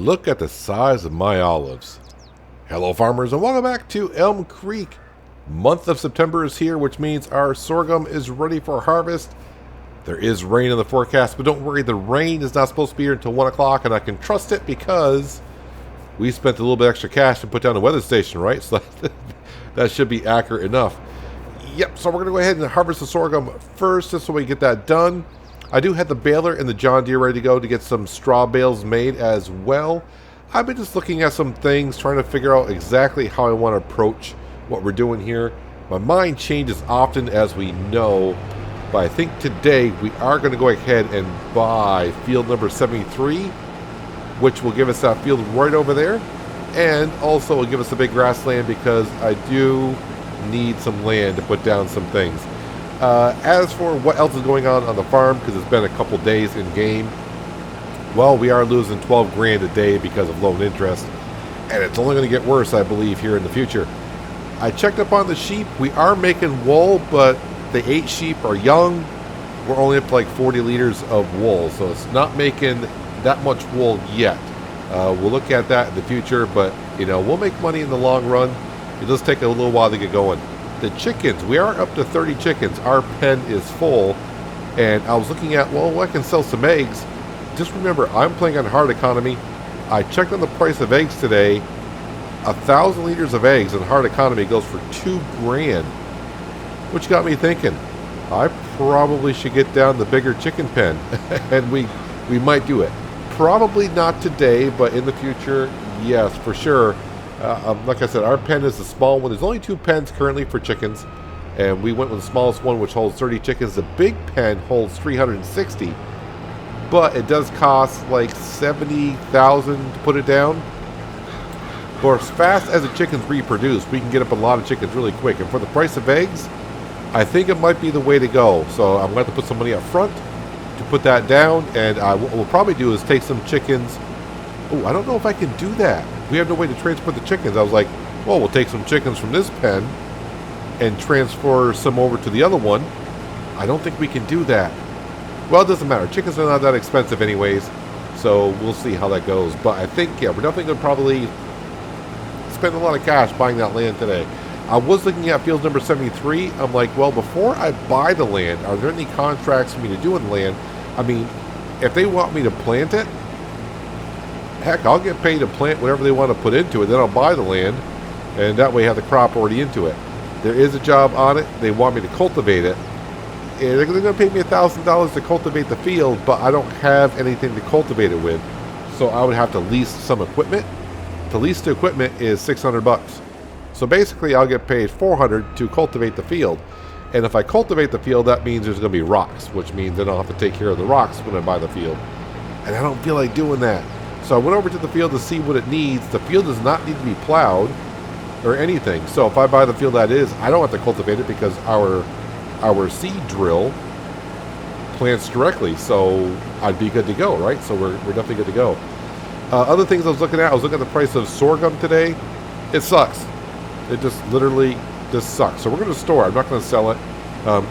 Look at the size of my olives. Hello farmers and welcome back to Elmcreek. Month of September is here, which means our sorghum is ready for harvest. There is rain in the forecast, but don't worry, the rain is not supposed to be here until 1 o'clock, and I can trust it because we spent a little bit extra cash to put down a weather station, right? So that should be accurate enough. Yep, so we're going to go ahead and harvest the sorghum first, just so we get that done. I do have the baler and the John Deere ready to go to get some straw bales made as well. I've been just looking at some things, trying to figure out exactly how I want to approach what we're doing here. My mind changes often, as we know, but I think today we are going to go ahead and buy field number 73, which will give us that field right over there, and also will give us a big grassland because I do need some land to put down some things. As for what else is going on the farm, because it's been a couple days in game, well, we are losing 12 grand a day because of loan interest, and it's only going to get worse, I believe, here in the future. I checked up on the sheep. We are making wool, but the 8 sheep are young. We're only up to like 40 liters of wool, so it's not making that much wool yet. We'll look at that in the future, but you know, we'll make money in the long run. It does take a little while to get going. The chickens, we are up to 30 chickens. Our pen is full, and I was looking at, well, I can sell some eggs. Just remember, I'm playing on hard economy. I checked on the price of eggs today. 1,000 liters of eggs in hard economy goes for 2 grand, which got me thinking, I probably should get down the bigger chicken pen, and we might do it. Probably not today, but in the future, yes, for sure. Like I said, our pen is the small one. There's only 2 pens currently for chickens, and we went with the smallest one, which holds 30 chickens. The big pen holds 360, but it does cost like $70,000 to put it down. But as fast as the chickens reproduce, we can get up a lot of chickens really quick. And for the price of eggs, I think it might be the way to go. So I'm going to have to put some money up front to put that down. And what we'll probably do is take some chickens. Oh, I don't know if I can do that. We have no way to transport the chickens. I was like, well, we'll take some chickens from this pen and transfer some over to the other one. I don't think we can do that. Well, it doesn't matter. Chickens are not that expensive anyways, so we'll see how that goes. But I think, yeah, we're definitely going to probably spend a lot of cash buying that land today. I was looking at field number 73. I'm like, well, before I buy the land, are there any contracts for me to do in the land? I mean, if they want me to plant it, heck, I'll get paid to plant whatever they want to put into it. Then I'll buy the land, and that way have the crop already into it. There is a job on it. They want me to cultivate it. And they're going to pay me $1,000 to cultivate the field, but I don't have anything to cultivate it with. So I would have to lease some equipment. To lease the equipment is $600. So basically, I'll get paid $400 to cultivate the field. And if I cultivate the field, that means there's going to be rocks, which means then I'll have to take care of the rocks when I buy the field. And I don't feel like doing that. So I went over to the field to see what it needs. The field does not need to be plowed or anything. So if I buy the field that is, I don't have to cultivate it because our seed drill plants directly. So I'd be good to go, right? So we're definitely good to go. Other things I was looking at the price of sorghum today. It sucks. It just literally just sucks. So we're going to store it. I'm not going to sell it.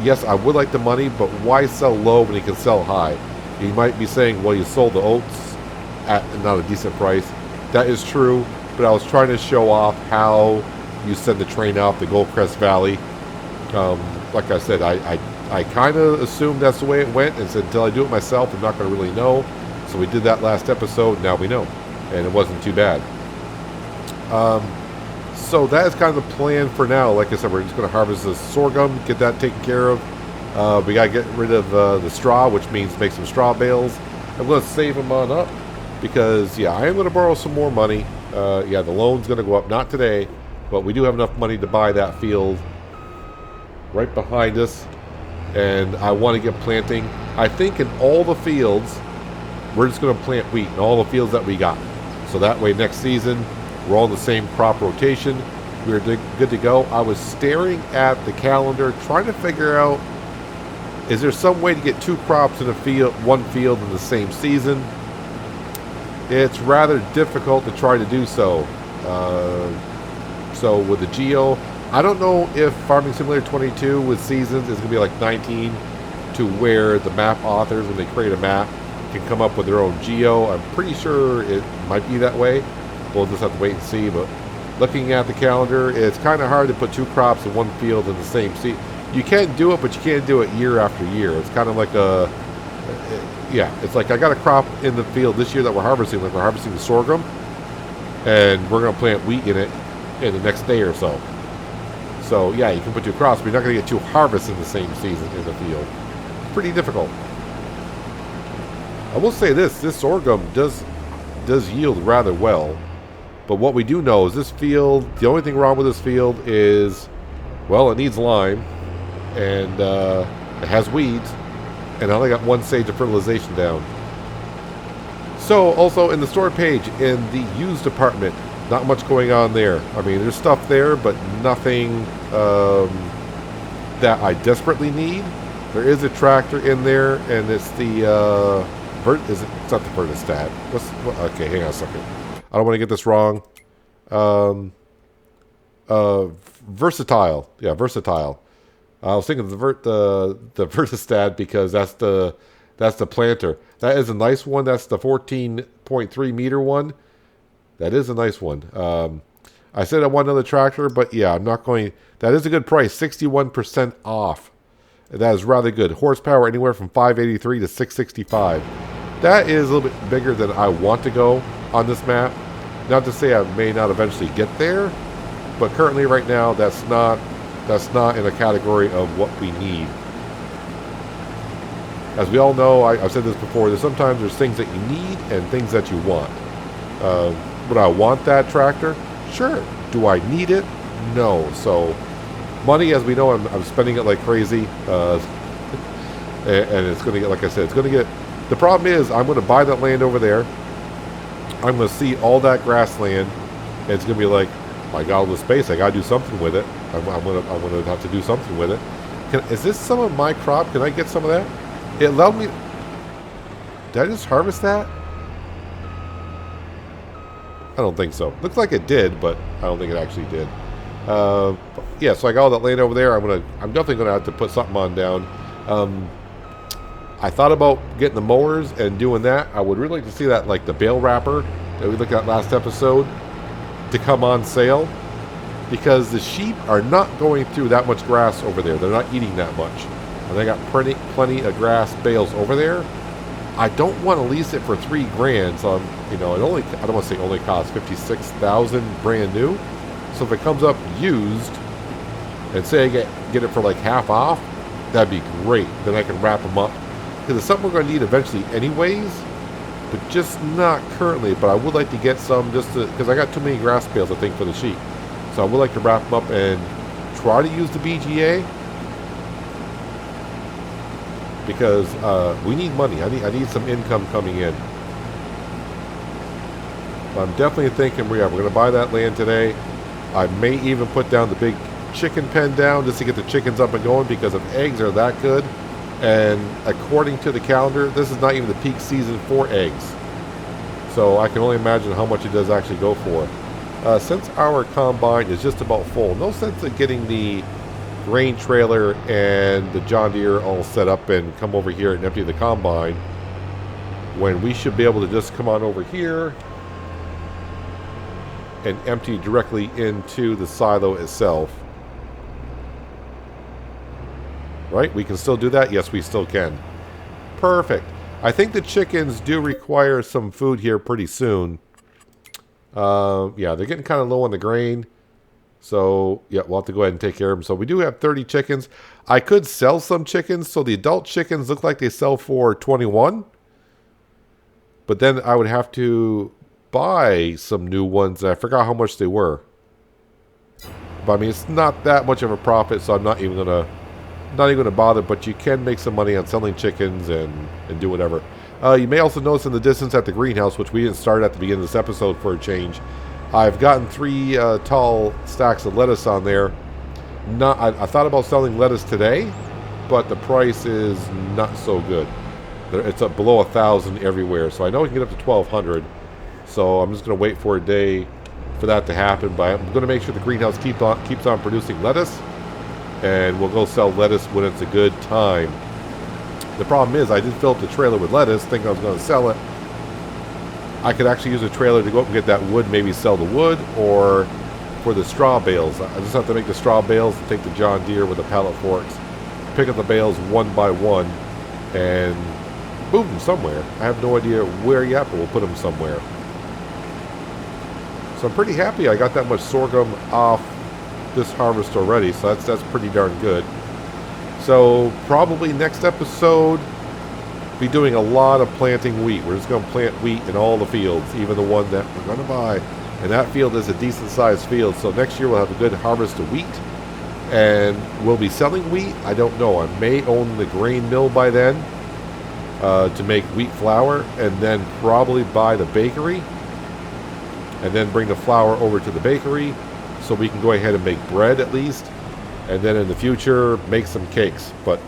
Yes, I would like the money, but why sell low when you can sell high? You might be saying, well, you sold the oats at not a decent price. That is true, but I was trying to show off how you send the train out the Goldcrest Valley. Like I said, I kind of assumed that's the way it went, and said until I do it myself, I'm not going to really know. So we did that last episode. Now we know, and it wasn't too bad. So that is kind of the plan for now. Like I said, we're just going to harvest the sorghum, get that taken care of. We got to get rid of the straw, which means make some straw bales. I'm going to save them on up because, yeah, I am going to borrow some more money. Yeah, the loan's going to go up, not today, but we do have enough money to buy that field right behind us, and I want to get planting. I think in all the fields, we're just going to plant wheat in all the fields that we got. So that way next season, we're all in the same crop rotation. We're good to go. I was staring at the calendar, trying to figure out, is there some way to get 2 crops in a field, one field in the same season? It's rather difficult to try to do so. So with the Geo, I don't know if Farming Simulator 22 with seasons is going to be like 19, to where the map authors, when they create a map, can come up with their own geo. I'm pretty sure it might be that way. We'll just have to wait and see. But looking at the calendar, it's kind of hard to put 2 crops in one field in the same season. You can do it, but you can't do it year after year. It's kind of like a, yeah, it's like I got a crop in the field this year that we're harvesting, like we're harvesting the sorghum, and we're going to plant wheat in it in the next day or so. So, yeah, you can put 2 crops, but you're not going to get 2 harvests in the same season in the field. It's pretty difficult. I will say this sorghum does yield rather well, but what we do know is this field, the only thing wrong with this field is, well, it needs lime, and it has weeds, and I only got 1 stage of fertilization down. So, also in the store page, in the used department, not much going on there. I mean, there's stuff there, but nothing that I desperately need. There is a tractor in there, and it's the it's not the Vertistat. Okay, hang on a second. I don't want to get this wrong. Versatile. Yeah, Versatile. I was thinking of the Vertistat because that's the planter. That is a nice one. That's the 14.3 meter one. That is a nice one. I said I want another tractor, but yeah, I'm not going. That is a good price, 61% off. That is rather good. Horsepower anywhere from 583 to 665. That is a little bit bigger than I want to go on this map. Not to say I may not eventually get there, but currently right now that's not in a category of what we need. As we all know, I've said this before, sometimes there's things that you need and things that you want. Would I want that tractor? Sure. Do I need it? No. So money, as we know, I'm spending it like crazy, and it's going to get, like I said, it's going to get. The problem is, I'm going to buy that land over there. I'm going to see all that grassland, and it's going to be like, my God, all this space, I got to do something with it. I'm going to have to do something with it. Is this some of my crop? Can I get some of that? It allowed me. Did I just harvest that? I don't think so. Looks like it did, but I don't think it actually did. Yeah, so I got all that land over there. I'm definitely gonna have to put something on down. I thought about getting the mowers and doing that. I would really like to see that, like the bale wrapper that we looked at last episode, to come on sale, because the sheep are not going through that much grass over there. They're not eating that much, and they got plenty of grass bales over there. I don't want to lease it for $3,000, so I don't want to say only costs $56,000 brand new. So if it comes up used, and say I get it for like half off, that'd be great. Then I can wrap them up, because it's something we're going to need eventually anyways, but just not currently. But I would like to get some, just because I got too many grass bales, I think, for the sheep. So I would like to wrap them up and try to use the BGA, because we need money. I need some income coming in. I'm definitely thinking we're going to buy that land today. I may even put down the big chicken pen down just to get the chickens up and going, because if eggs are that good, and according to the calendar, this is not even the peak season for eggs. So I can only imagine how much it does actually go for. Since our combine is just about full, no sense of getting the grain trailer and the John Deere all set up and come over here and empty the combine, when we should be able to just come on over here and empty directly into the silo itself. Right? We can still do that? Yes, we still can. Perfect. I think the chickens do require some food here pretty soon. Yeah, they're getting kind of low on the grain. So, yeah, we'll have to go ahead and take care of them. So we do have 30 chickens. I could sell some chickens. So the adult chickens look like they sell for 21. But then I would have to buy some new ones. I forgot how much they were. But I mean, it's not that much of a profit, so I'm not even gonna bother. But you can make some money on selling chickens and do whatever. You may also notice in the distance at the greenhouse, which we didn't start at the beginning of this episode for a change, I've gotten 3 tall stacks of lettuce on there. I thought about selling lettuce today, but the price is not so good. It's up below 1,000 everywhere, so I know we can get up to 1,200. So I'm just going to wait for a day for that to happen. But I'm going to make sure the greenhouse keeps on producing lettuce, and we'll go sell lettuce when it's a good time. The problem is I did fill up the trailer with lettuce, thinking I was going to sell it. I could actually use a trailer to go up and get that wood, maybe sell the wood, or for the straw bales. I just have to make the straw bales and take the John Deere with the pallet forks, pick up the bales one by one, and move them somewhere. I have no idea where yet, but we'll put them somewhere. So I'm pretty happy I got that much sorghum off this harvest already, so that's pretty darn good. So probably next episode, be doing a lot of planting wheat. We're just going to plant wheat in all the fields, even the one that we're going to buy. And that field is a decent sized field, so next year we'll have a good harvest of wheat. And we'll be selling wheat. I don't know. I may own the grain mill by then to make wheat flour, and then probably buy the bakery, and then bring the flour over to the bakery so we can go ahead and make bread at least, and then in the future make some cakes. But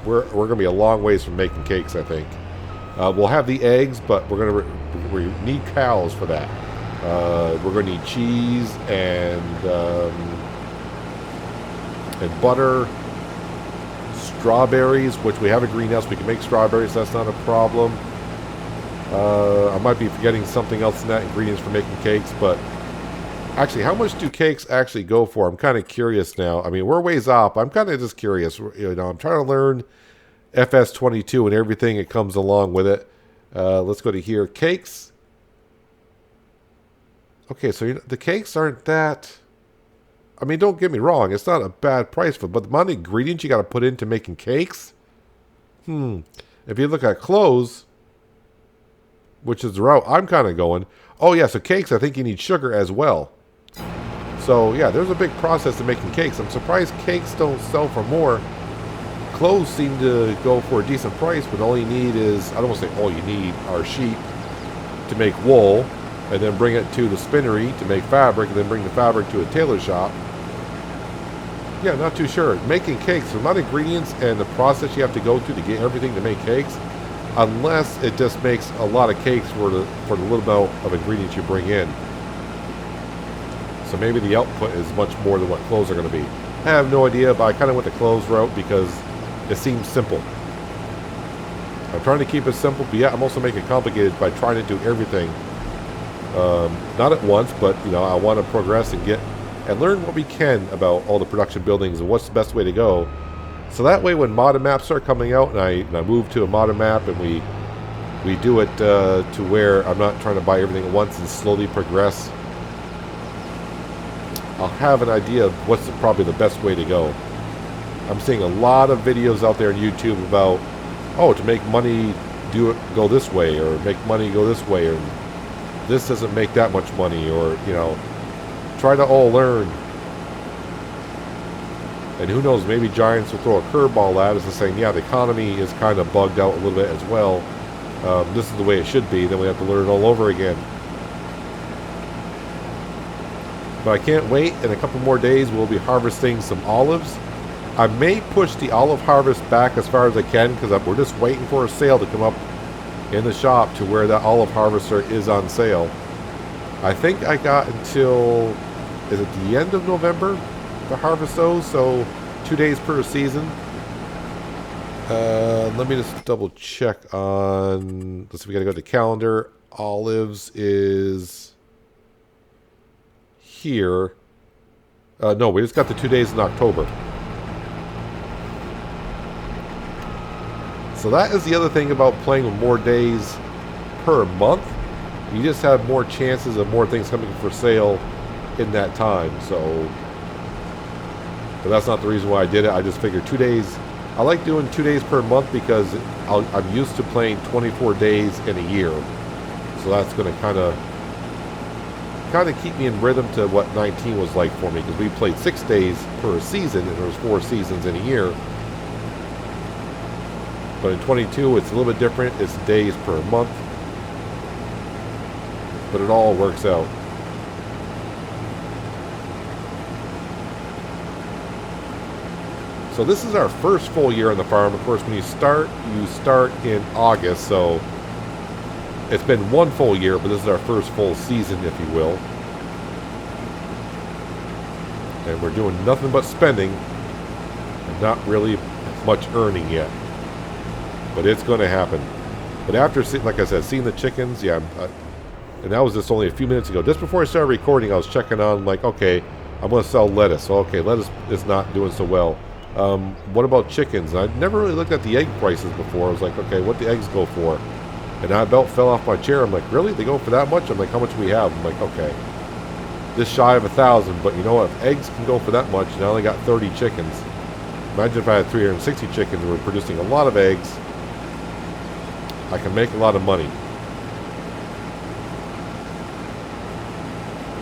we're going to be a long ways from making cakes, I think. We'll have the eggs, but we need cows for that. We're going to need cheese and butter, strawberries, which we have a greenhouse. We can make strawberries. That's not a problem. I might be forgetting something else in that, ingredients for making cakes, but actually, how much do cakes actually go for? I'm kind of curious now. I mean, we're ways off. I'm kind of just curious. You know, I'm trying to learn FS22 and everything that comes along with it. Let's go to here. Cakes. Okay, so the cakes aren't that... I mean, don't get me wrong. It's not a bad price for, but the amount of ingredients you got to put into making cakes? If you look at clothes, which is the route I'm kind of going. Oh, yeah, so cakes, I think you need sugar as well. So, yeah, there's a big process to making cakes. I'm surprised cakes don't sell for more. Clothes seem to go for a decent price, but all you need is, I don't want to say all you need, are sheep to make wool, and then bring it to the spinnery to make fabric, and then bring the fabric to a tailor shop. Yeah, not too sure. Making cakes, the amount of ingredients and the process you have to go through to get everything to make cakes, unless it just makes a lot of cakes for the little amount of ingredients you bring in. So maybe the output is much more than what clothes are going to be. I have no idea, but I kind of went the clothes route because it seems simple. I'm trying to keep it simple, but yeah, I'm also making it complicated by trying to do everything. Not at once, but you know, I want to progress and learn what we can about all the production buildings and what's the best way to go. So that way, when modern maps start coming out, and I move to a modern map, and we do it to where I'm not trying to buy everything at once and slowly progress, I'll have an idea of what's probably the best way to go. I'm seeing a lot of videos out there on YouTube about, oh, to make money, go this way, or make money go this way, or this doesn't make that much money, or you know, try to all learn. And who knows, maybe Giants will throw a curveball at us and saying, yeah, the economy is kind of bugged out a little bit as well. This is the way it should be. Then we have to learn it all over again. But I can't wait. In a couple more days, we'll be harvesting some olives. I may push the olive harvest back as far as I can because we're just waiting for a sale to come up in the shop to where that olive harvester is on sale. I think I got until, is it the end of November to harvest those? So 2 days per season. Let me just double check on, let's see, we gotta go to the calendar. Olives is here. No, we just got the 2 days in October. So that is the other thing about playing with more days per month. You just have more chances of more things coming for sale in that time. So, but that's not the reason why I did it. I just figured 2 days. I like doing 2 days per month because I'm used to playing 24 days in a year. So that's going to kind of keep me in rhythm to what 19 was like for me, because we played 6 days per season and there was 4 seasons in a year. But in 22, it's a little bit different. It's days per month. But it all works out. So this is our first full year on the farm. Of course, when you start in August. So it's been 1 full year, but this is our first full season, if you will. And we're doing nothing but spending and not really much earning yet. But it's going to happen. But after, like I said, seeing the chickens, yeah, and that was just only a few minutes ago. Just before I started recording, I was checking on, like, okay, I'm going to sell lettuce. So, okay, lettuce is not doing so well. What about chickens? I'd never really looked at the egg prices before. I was like, okay, what the eggs go for? And I about fell off my chair. I'm like, really? They go for that much? I'm like, how much do we have? I'm like, okay, just shy of 1,000. But you know what? If eggs can go for that much, and I only got 30 chickens. Imagine if I had 360 chickens and we're producing a lot of eggs. I can make a lot of money.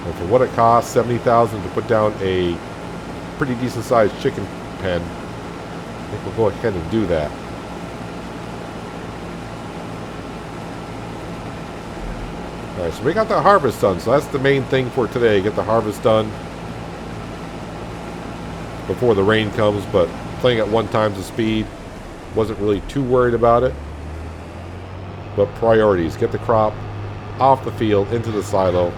And for what it costs, $70,000 to put down a pretty decent sized chicken pen, I think we'll go ahead and do that. Alright, so we got the harvest done. So that's the main thing for today. Get the harvest done before the rain comes, but playing at 1 times the speed, wasn't really too worried about it. But priorities, get the crop off the field into the silo.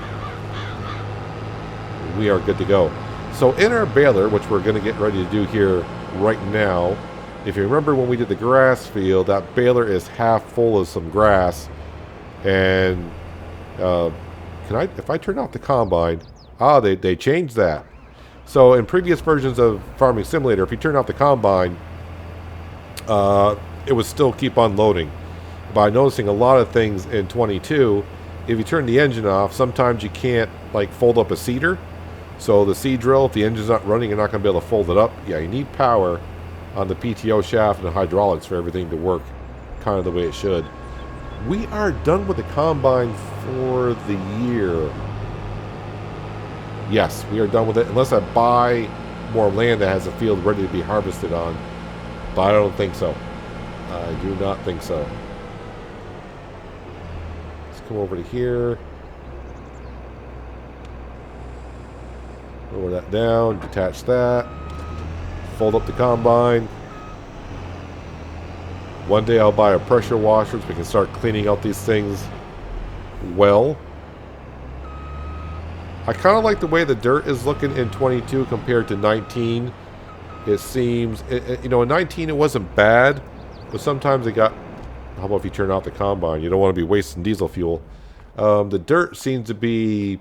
We are good to go. So in our baler, which we're going to get ready to do here right now, if you remember when we did the grass field, that baler is half full of some grass. And if I turn off the combine, they changed that. So in previous versions of Farming Simulator, if you turn off the combine, it would still keep on loading. By noticing a lot of things in 22, if you turn the engine off, sometimes you can't like fold up a seeder. So the seed drill, if the engine's not running, you're not going to be able to fold it up. Yeah, you need power on the PTO shaft and the hydraulics for everything to work kind of the way it should. We are done with the combine for the year. Yes, we are done with it, unless I buy more land that has a field ready to be harvested on. But I don't think so. I do not think so. Let's come over to here. Lower that down, detach that. Fold up the combine. One day I'll buy a pressure washer so we can start cleaning out these things well. I kind of like the way the dirt is looking in 22 compared to 19. It seems, you know, in 19 it wasn't bad, but sometimes it got, how about if you turn off the combine? You don't want to be wasting diesel fuel. The dirt seems to be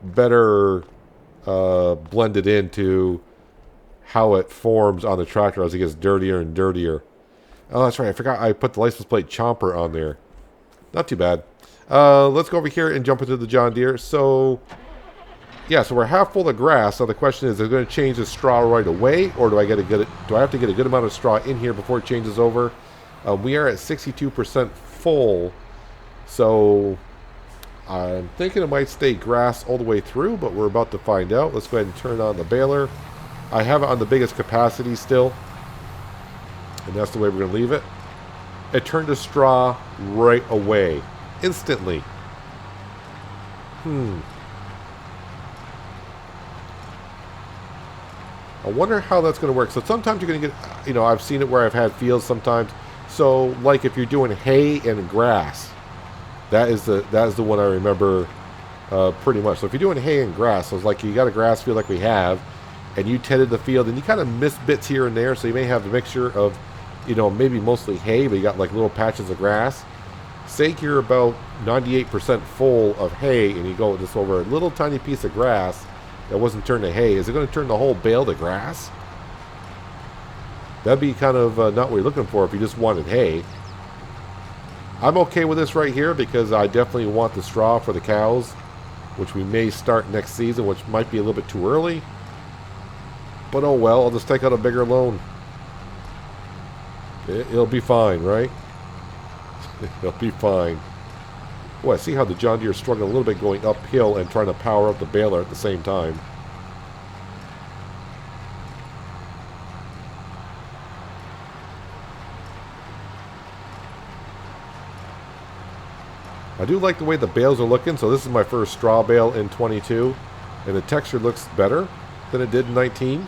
better blended into how it forms on the tractor as it gets dirtier and dirtier. Oh, that's right. I forgot I put the license plate chomper on there. Not too bad. Let's go over here and jump into the John Deere. So, yeah, so we're half full of grass. So the question is, are they going to change the straw right away, or do I have to get a good amount of straw in here before it changes over? We are at 62% full, so I'm thinking it might stay grass all the way through, but we're about to find out. Let's go ahead and turn on the baler. I have it on the biggest capacity still, and that's the way we're going to leave it. It turned to straw right away. Instantly. I wonder how that's going to work. So sometimes you're going to get, you know, I've seen it where I've had fields sometimes. So like if you're doing hay and grass, that is the one I remember pretty much. So if you're doing hay and grass, so it's like you got a grass field like we have, and you tended the field, and you kind of miss bits here and there. So you may have a mixture of, you know, maybe mostly hay, but you got like little patches of grass. Say you're about 98% full of hay, and you go just over a little tiny piece of grass that wasn't turned to hay. Is it going to turn the whole bale to grass? That'd be kind of not what you're looking for if you just wanted hay. I'm okay with this right here because I definitely want the straw for the cows, which we may start next season, which might be a little bit too early. But oh well, I'll just take out a bigger loan. It'll be fine, right? It'll be fine. Oh, I see how the John Deere is struggling a little bit going uphill and trying to power up the baler at the same time. I do like the way the bales are looking. So this is my first straw bale in 22, and the texture looks better than it did in 19.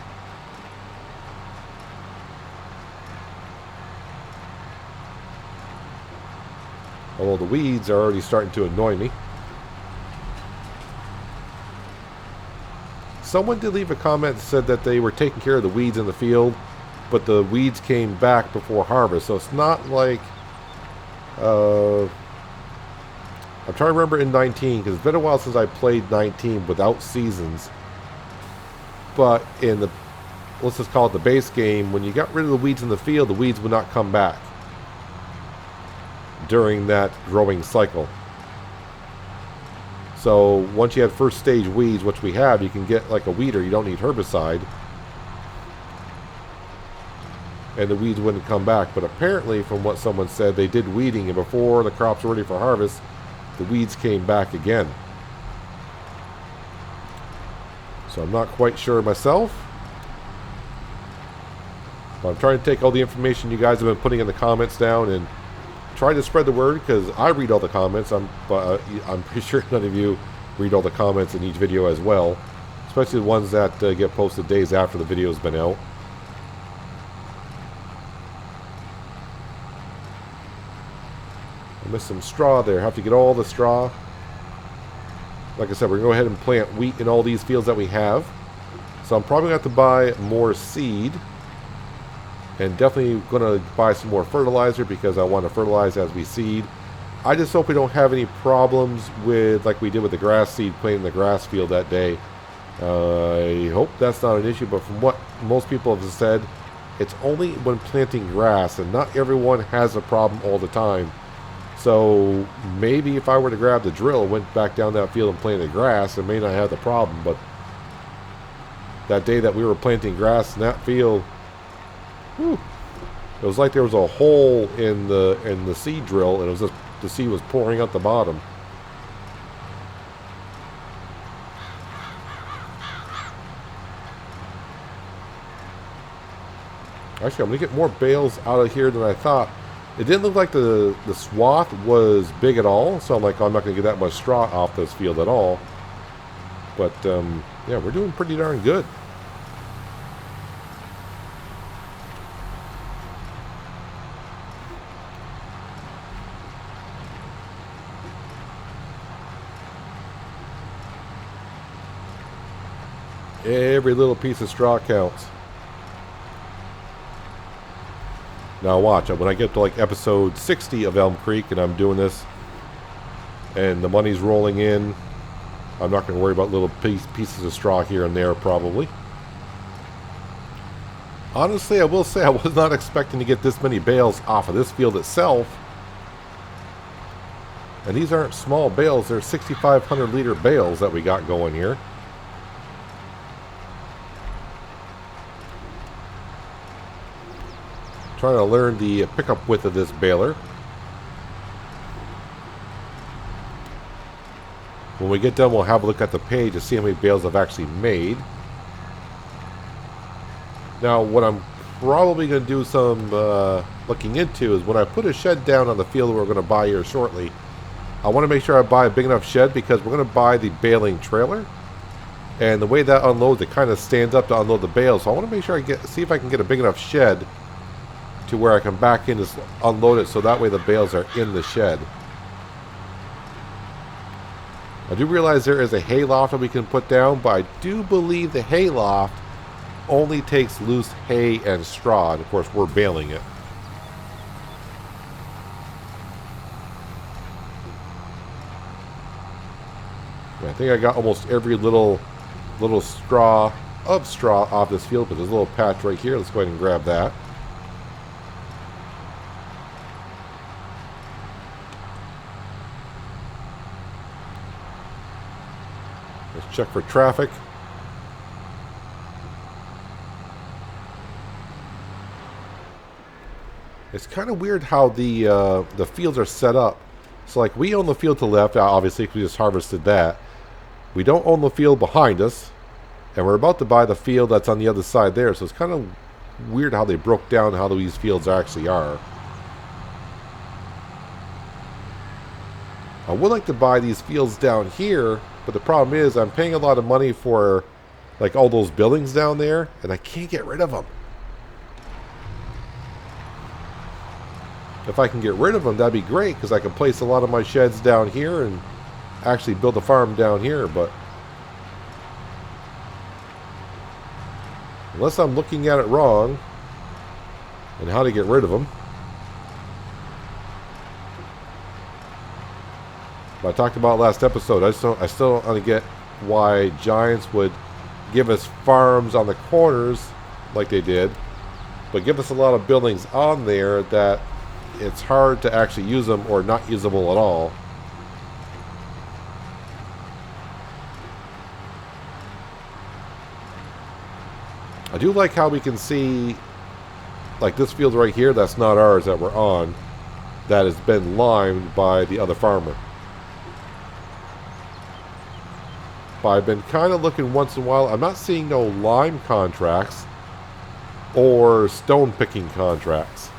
Although the weeds are already starting to annoy me. Someone did leave a comment that said that they were taking care of the weeds in the field. but the weeds came back before harvest. So it's not like I'm trying to remember in 19, because it's been a while since I played 19 without seasons. But in the, let's just call it the base game, when you got rid of the weeds in the field, the weeds would not come back during that growing cycle. So once you had first stage weeds, which we have, you can get like a weeder. You don't need herbicide. And the weeds wouldn't come back. But apparently, from what someone said, they did weeding, and before the crops were ready for harvest, the weeds came back again. So I'm not quite sure myself. But I'm trying to take all the information you guys have been putting in the comments down and try to spread the word, because I read all the comments. I'm pretty sure none of you read all the comments in each video as well, especially the ones that get posted days after the video's been out. I missed some straw there. Have to get all the straw. Like I said, we're going to go ahead and plant wheat in all these fields that we have. So I'm probably going to have to buy more seed. And definitely going to buy some more fertilizer, because I want to fertilize as we seed. I just hope we don't have any problems with, like we did with the grass seed, planting the grass field that day. I hope that's not an issue, but from what most people have said, it's only when planting grass, and not everyone has a problem all the time. So maybe if I were to grab the drill, went back down that field and planted grass, I may not have the problem. But that day that we were planting grass in that field, whew, it was like there was a hole in the seed drill, and it was just, the seed was pouring out the bottom. Actually, I'm gonna get more bales out of here than I thought. It didn't look like the swath was big at all, so I'm like, oh, I'm not going to get that much straw off this field at all. But, yeah, we're doing pretty darn good. Every little piece of straw counts. Now watch, when I get to like episode 60 of Elmcreek and I'm doing this and the money's rolling in, I'm not going to worry about little pieces of straw here and there probably. Honestly, I will say I was not expecting to get this many bales off of this field itself. And these aren't small bales, they're 6,500 liter bales that we got going here. Trying to learn the pickup width of this baler. When we get done, we'll have a look at the page to see how many bales I've actually made. Now, what I'm probably going to do some looking into is when I put a shed down on the field we're going to buy here shortly, I want to make sure I buy a big enough shed, because we're going to buy the baling trailer. And the way that unloads, it kind of stands up to unload the bales. So I want to make sure see if I can get a big enough shed to where I can back in to unload it, so that way the bales are in the shed. I do realize there is a hay loft that we can put down, but I do believe the hay loft only takes loose hay and straw, and of course we're baling it. I think I got almost every little straw off this field, but there's a little patch right here. Let's go ahead and grab that. Let's check for traffic. It's kind of weird how the fields are set up. So like we own the field to the left, obviously, we just harvested that. We don't own the field behind us, and we're about to buy the field that's on the other side there. So it's kind of weird how they broke down how these fields actually are. I would like to buy these fields down here, but the problem is I'm paying a lot of money for like all those buildings down there, and I can't get rid of them. If I can get rid of them, that'd be great, because I can place a lot of my sheds down here and actually build a farm down here. But unless I'm looking at it wrong, and how to get rid of them. But I talked about last episode. I still don't get why Giants would give us farms on the corners like they did, but give us a lot of buildings on there that it's hard to actually use them or not usable at all. I do like how we can see, like this field right here, that's not ours that we're on, that has been limed by the other farmer. But I've been kind of looking once in a while. I'm not seeing no lime contracts or stone picking contracts.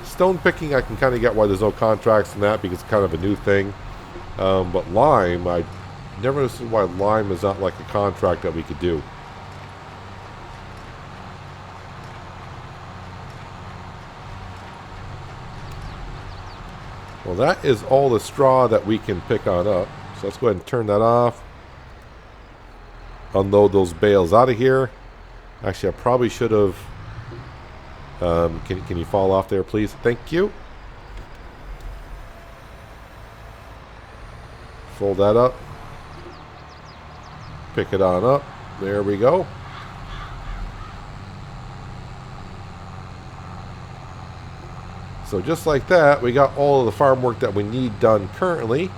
Stone picking, I can kind of get why there's no contracts in that because it's kind of a new thing. But lime, I never understood why lime is not like a contract that we could do. Well, that is all the straw that we can pick on up. So let's go ahead and turn that off. Unload those bales out of here. Actually, I probably should have... can you fall off there, please? Thank you. Fold that up. Pick it on up. There we go. So just like that, we got all of the farm work that we need done currently.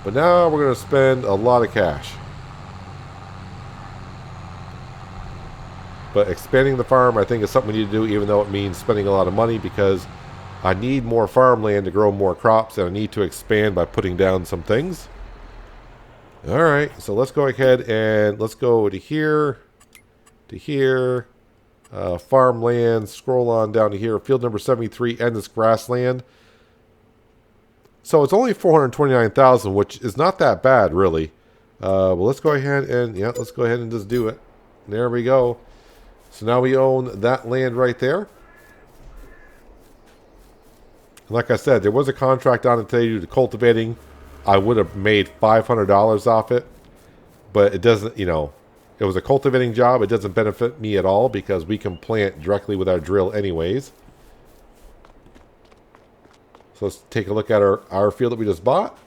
But now we're going to spend a lot of cash. But expanding the farm, I think, is something we need to do, even though it means spending a lot of money, because I need more farmland to grow more crops, and I need to expand by putting down some things. Alright, so let's go ahead and let's go to here, farmland, scroll on down to here, field number 73, and this grassland. So it's only 429,000, which is not that bad, really. Well, let's go ahead and, yeah, let's go ahead and just do it. There we go. So now we own that land right there. And like I said, there was a contract on it today due to cultivating. I would have made $500 off it. But it doesn't, you know, it was a cultivating job. It doesn't benefit me at all because we can plant directly with our drill anyways. So let's take a look at our field that we just bought.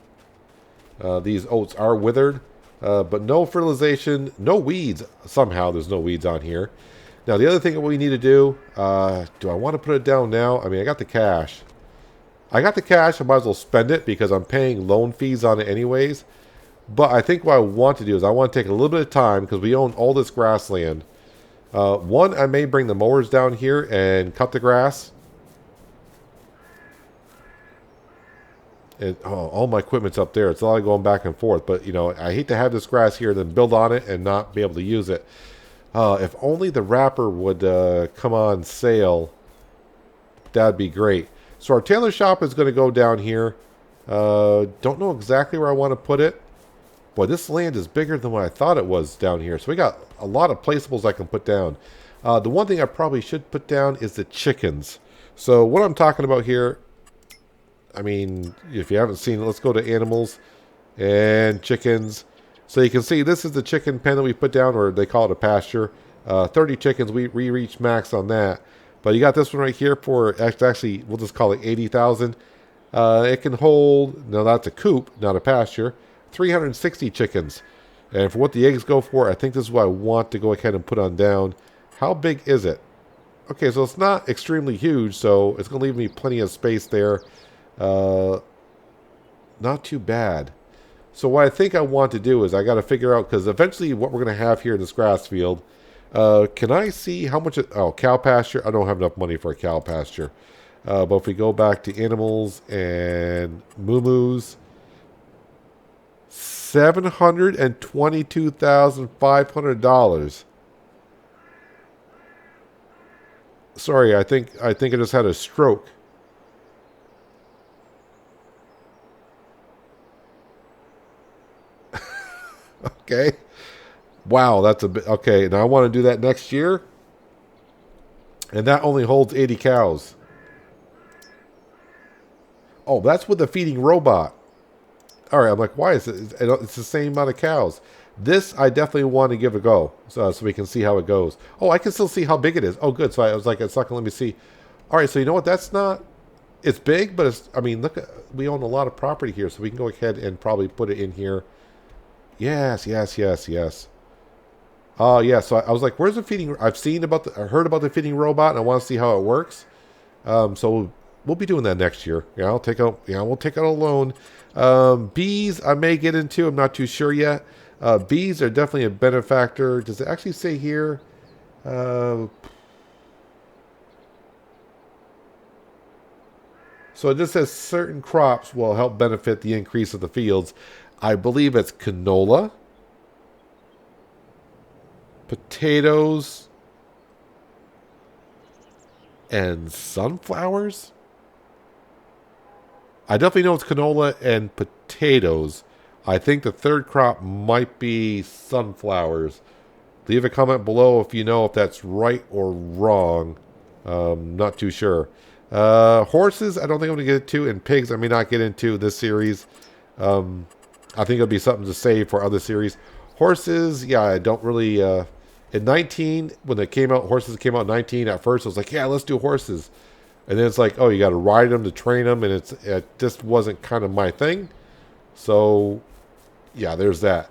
These oats are withered. But no fertilization, no weeds. Somehow there's no weeds on here. Now the other thing that we need to do, do I want to put it down now? I mean, I got the cash. I might as well spend it because I'm paying loan fees on it anyways. But I think what I want to do is I want to take a little bit of time because we own all this grassland. One, I may bring the mowers down here and cut the grass. And, all my equipment's up there. It's a lot of going back and forth. But, you know, I hate to have this grass here and then build on it and not be able to use it. If only the wrapper would come on sale, that'd be great. So our tailor shop is going to go down here. Don't know exactly where I want to put it. Boy, this land is bigger than what I thought it was down here. So we got a lot of placeables I can put down. The one thing I probably should put down is the chickens. So what I'm talking about here, I mean, if you haven't seen it, let's go to animals and chickens. So you can see this is the chicken pen that we put down, or they call it a pasture. 30 chickens, we reached max on that. But you got this one right here for, actually, we'll just call it 80,000. It can hold, no, that's a coop, not a pasture, 360 chickens. And for what the eggs go for, I think this is what I want to go ahead and put on down. How big is it? Okay, so it's not extremely huge, so it's going to leave me plenty of space there. Not too bad. So what I think I want to do is I got to figure out, because eventually what we're going to have here in this grass field, can I see how much, cow pasture? I don't have enough money for a cow pasture. But if we go back to animals and moo-moos, $722,500. Sorry, I think I just had a stroke. Okay. Wow, that's a bit. Okay, now I want to do that next year. And that only holds 80 cows. Oh, that's with the feeding robot. All right, I'm like, why is it? It's the same amount of cows. This I definitely want to give a go, so we can see how it goes. Oh, I can still see how big it is. Oh, good. So I was like, it's not going to let me see. All right, so you know what? That's not... It's big, but it's... I mean, look, we own a lot of property here, so we can go ahead and probably put it in here. Yes, yes, yes, yes. Oh, yeah, so I was like, where's the feeding... I've seen about the... I heard about the feeding robot, and I want to see how it works. So we'll be doing that next year. Yeah, I'll take out... Yeah, we'll take out a loan. Bees, I may get into. I'm not too sure yet. Bees are definitely a benefactor. Does it actually say here? So it just says certain crops will help benefit the increase of the fields. I believe it's canola, potatoes, and sunflowers. I definitely know it's canola and potatoes. I think the third crop might be sunflowers. Leave a comment below if you know if that's right or wrong. Not too sure. Horses, I don't think I'm going to get into, and pigs I may not get into this series. I think it'll be something to save for other series. Horses, yeah, I don't really... in 19, when it came out, horses came out in 19, at first I was like, yeah, let's do horses. And then it's like, oh, you got to ride them to train them, and it just wasn't kind of my thing. So, yeah, there's that.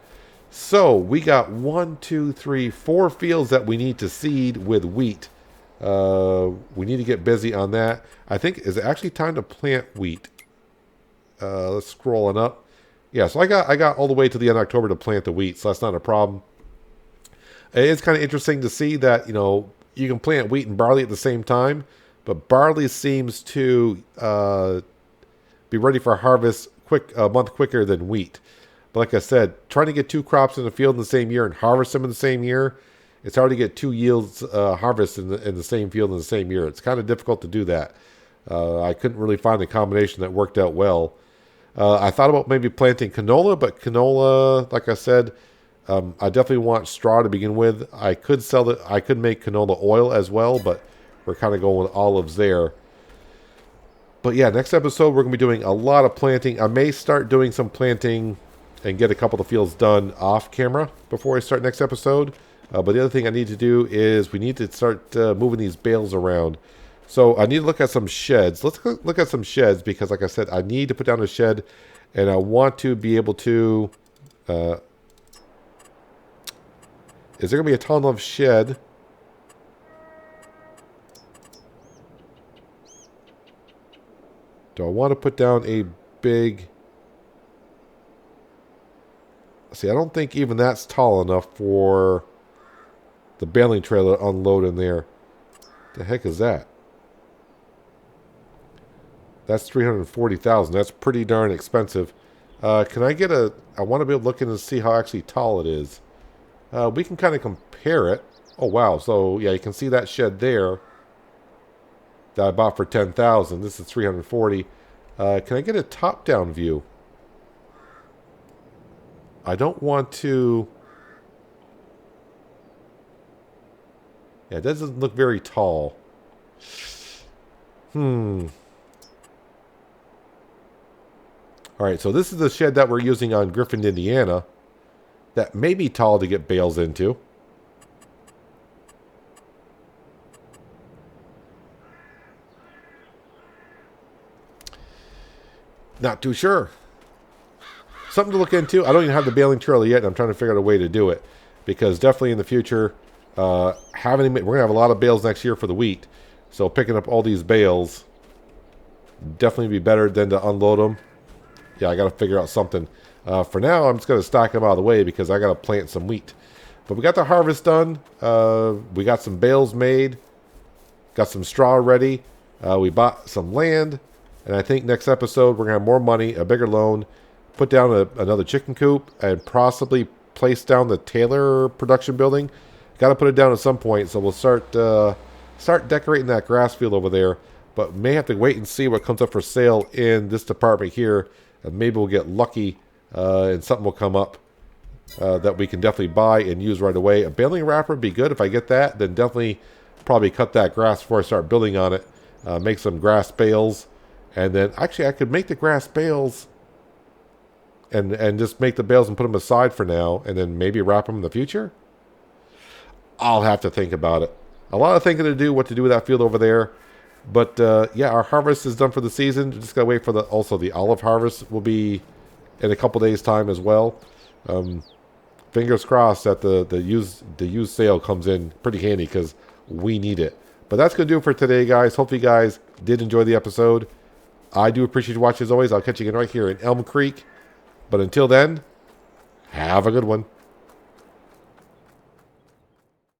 So, we got 1, 2, 3, 4 fields that we need to seed with wheat. We need to get busy on that. I think, is it actually time to plant wheat? Let's scroll on up. Yeah, so I got all the way to the end of October to plant the wheat, so that's not a problem. It's kind of interesting to see that, you know, you can plant wheat and barley at the same time, but barley seems to be ready for harvest a month quicker than wheat. But like I said, trying to get 2 crops in the field in the same year and harvest them in the same year, it's hard to get 2 yields harvest in the same field in the same year. It's kind of difficult to do that. I couldn't really find a combination that worked out well. I thought about maybe planting canola, but canola, like I said, I definitely want straw to begin with. I could sell it. I could make canola oil as well, but we're kind of going with olives there. But yeah, next episode we're going to be doing a lot of planting. I may start doing some planting and get a couple of fields done off camera before I start next episode. But the other thing I need to do is we need to start moving these bales around. So I need to look at some sheds. Let's look at some sheds because, like I said, I need to put down a shed, and I want to be able to... is there going to be a tall enough shed? Do I want to put down a big... See, I don't think even that's tall enough for the baling trailer to unload in there. The heck is that? That's $340,000. That's pretty darn expensive. Can I get a... I want to be able to look in and see how actually tall it is. We can kind of compare it. Oh, wow. So, yeah, you can see that shed there that I bought for $10,000. This is $340,000. Can I get a top-down view? I don't want to... Yeah, it doesn't look very tall. Alright, so this is the shed that we're using on Griffin, Indiana. That may be tall to get bales into. Not too sure. Something to look into. I don't even have the baling trailer yet, and I'm trying to figure out a way to do it. Because definitely in the future, we're going to have a lot of bales next year for the wheat. So picking up all these bales definitely be better than to unload them. Yeah, I got to figure out something. For now, I'm just going to stock them out of the way because I got to plant some wheat. But we got the harvest done. We got some bales made. Got some straw ready. We bought some land. And I think next episode, we're going to have more money, a bigger loan, put down another chicken coop, and possibly place down the Taylor production building. Got to put it down at some point, so we'll start decorating that grass field over there. But may have to wait and see what comes up for sale in this department here. And maybe we'll get lucky and something will come up that we can definitely buy and use right away. A baling wrapper would be good. If I get that, then definitely probably cut that grass before I start building on it. Make some grass bales. And then, actually, I could make the grass bales. and just make the bales and put them aside for now, and then maybe wrap them in the future? I'll have to think about it. A lot of thinking to do what to do with that field over there. But yeah, our harvest is done for the season. Just gotta wait for the olive harvest will be in a couple days' time as well. Fingers crossed that the used sale comes in pretty handy because we need it. But that's gonna do it for today, guys. Hopefully, you guys did enjoy the episode. I do appreciate you watching as always. I'll catch you again right here in Elm Creek. But until then, have a good one.